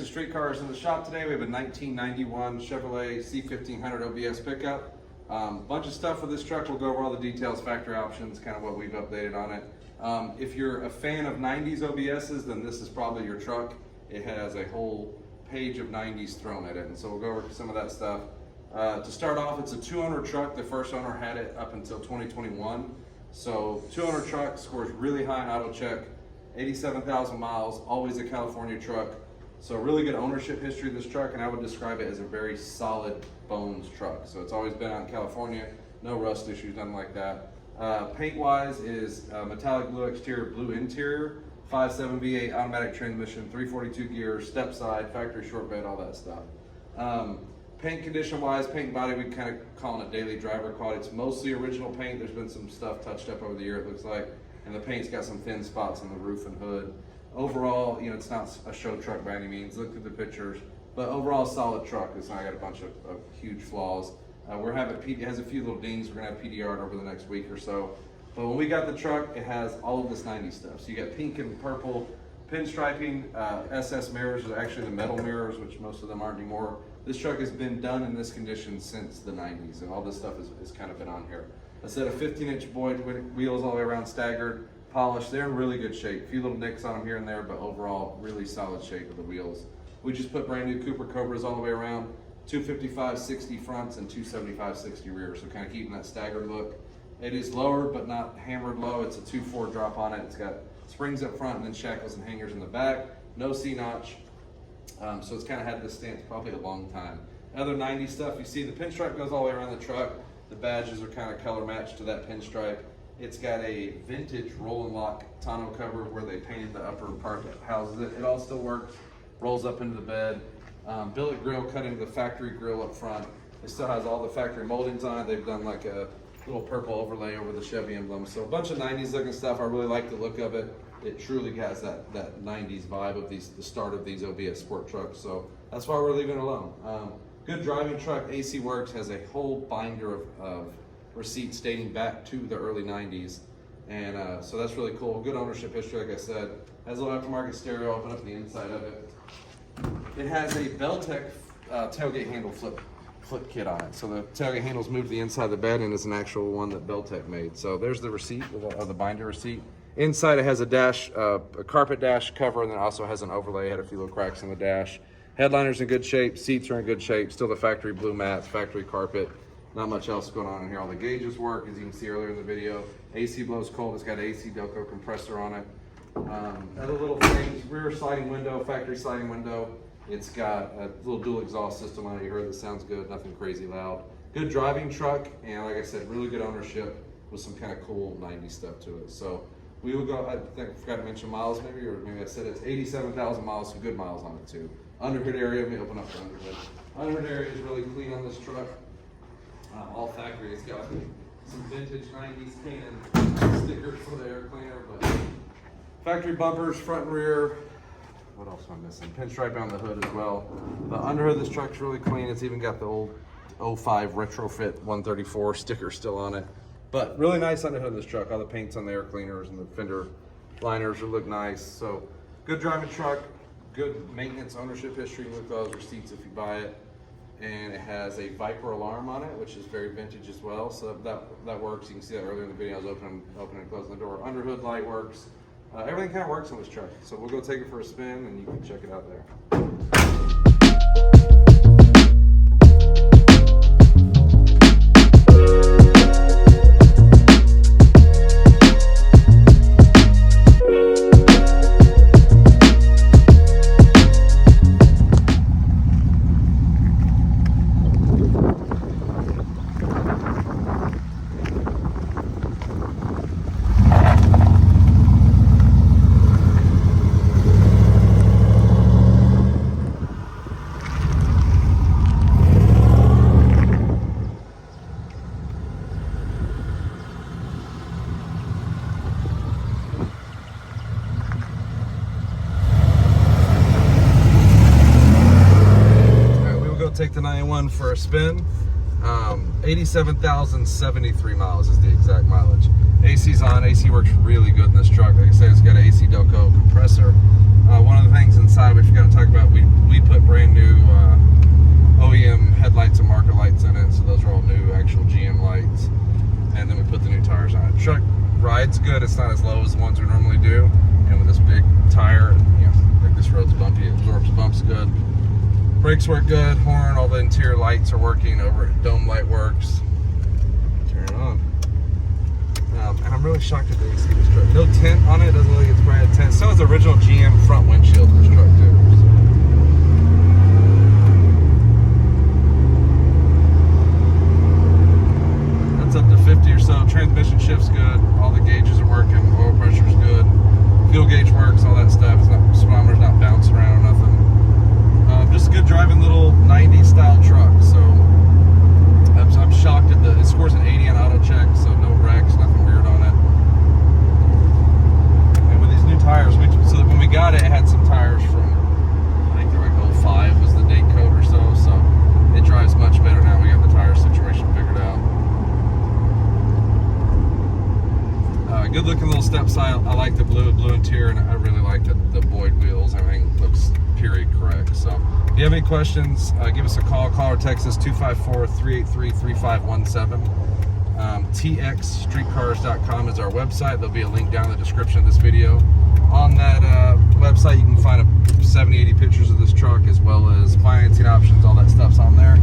to street cars in the shop today. We have a 1991 Chevrolet C1500 OBS pickup. Bunch of stuff with this truck. We'll go over all the details, factory options, kind of what we've updated on it. If you're a fan of 90s OBSs, then this is probably your truck. It has a whole page of 90s thrown at it, and so we'll go over some of that stuff. To start off, it's a 2-owner truck. The first owner had it up until 2021. So 2-owner truck, scores really high in auto check, 87,000 miles, always a California truck. So really good ownership history of this truck, and I would describe it as a very solid bones truck. So it's always been out in California, no rust issues, nothing like that. Paint wise is metallic blue exterior, blue interior, 5.7 V8 automatic transmission, 342 gears, step side, factory short bed, all that stuff. Paint condition wise, paint and body, we kind of call it daily driver quality. It's mostly original paint. There's been some stuff touched up over the year, it looks like, and the paint's got some thin spots on the roof and hood. Overall, you know, it's not a show truck by any means. Look through the pictures, but overall solid truck. It's not got a bunch of huge flaws. It has a few little dings. We're gonna have PDR over the next week or so. But when we got the truck, it has all of this 90s stuff. So you got pink and purple pinstriping, SS mirrors, are actually the metal mirrors, which most of them aren't anymore. This truck has been done in this condition since the 90s, and all this stuff has kind of been on here. A set of 15-inch Boyd wheels all the way around, staggered, polished. They're in really good shape. A few little nicks on them here and there, but overall, really solid shape of the wheels. We just put brand new Cooper Cobras all the way around, 255/60 fronts and 275/60 rears, so kind of keeping that staggered look. It is lower, but not hammered low. It's a 2.4 drop on it. It's got springs up front and then shackles and hangers in the back. No C-notch. So it's kind of had this stance probably a long time. Other 90s stuff, you see the pinstripe goes all the way around the truck. The badges are kind of color matched to that pinstripe. It's got a vintage roll and lock tonneau cover where they painted the upper part that houses it. It all still works, rolls up into the bed. Billet grill cut into the factory grill up front. It still has all the factory moldings on it. They've done like a little purple overlay over the Chevy emblem. So a bunch of 90s looking stuff. I really like the look of it. It truly has that 90s vibe of the start of these OBS sport trucks. So that's why we're leaving it alone. Good driving truck, AC works, has a whole binder of receipts dating back to the early 90s. And so that's really cool. Good ownership history, like I said. Has a little aftermarket stereo, open up the inside of it. It has a Beltec tailgate handle flip kit on it. So the tailgate handles moved to the inside of the bed, and it's an actual one that Beltec made. So there's the receipt, or the binder receipt. Inside it has a dash, a carpet dash cover, and then also has an overlay. It had a few little cracks in the dash. Headliner's in good shape, seats are in good shape, still the factory blue mats, factory carpet. Not much else going on in here. All the gauges work, as you can see earlier in the video. AC blows cold, it's got an AC Delco compressor on it. Other little things, rear sliding window, factory sliding window. It's got a little dual exhaust system on it. You heard that sounds good, nothing crazy loud. Good driving truck, and like I said, really good ownership with some kind of cool 90s stuff to it. So we will go, I think I forgot to mention miles maybe, or maybe I said it's 87,000 miles, some good miles on it too. Underhood area, let me open up the underhood. Underhood area is really clean on this truck. All factory, it's got some vintage 90s paint and stickers for the air cleaner, but factory bumpers, front and rear. What else am I missing? Pinstripe on the hood as well. The underhood of this truck's really clean. It's even got the old 05 retrofit 134 sticker still on it. But really nice underhood of this truck. All the paint's on the air cleaners and the fender liners look nice. So good driving truck, good maintenance ownership history. Look at those receipts if you buy it. And it has a Viper alarm on it, which is very vintage as well. So that works. You can see that earlier in the video. I was opening and closing the door. Underhood light works. Everything kind of works on this truck. So we'll go take it for a spin and you can check it out there. Take the 91 for a spin. 87,073 miles is the exact mileage. AC's on. AC works really good in this truck. Like I said, it's got an AC Delco compressor. One of the things inside we forgot to talk about, we put brand new OEM headlights and marker lights in it, so those are all new actual GM lights. And then we put the new tires on it. Truck rides good. It's not as low as the ones we normally do. And with this big tire, you know, like this road's bumpy, it absorbs bumps good. Brakes work good. Horn, all the interior lights are working. Over dome light works. Turn it on. And I'm really shocked at the AC this truck. No tint on it. Doesn't look like it's brand tint. So is the original GM front windshield in this truck too. Up to 50 or so. Transmission shift's good. All the gauges are working. Oil pressure's good. Fuel gauge works. All that stuff. It's not, speedometer's not bouncing around or nothing. Just a good driving little 90s style truck. So I'm shocked at it scores an 80 on auto check. So no wrecks, nothing weird on it. And with these new tires, so when we got it, it had some tires from, I think they're like 05 was the date code or so. So it drives much better now. We got the tire situation figured out. Good looking little step side. I like the blue interior, and I really like the Boyd wheels. Everything looks period correct. So if you have any questions, give us a call or text us 254-383-3517. txstreetcars.com is our website. There'll be a link down in the description of this video. On that website you can find 70-80 pictures of this truck, as well as financing options. All that stuff's on there.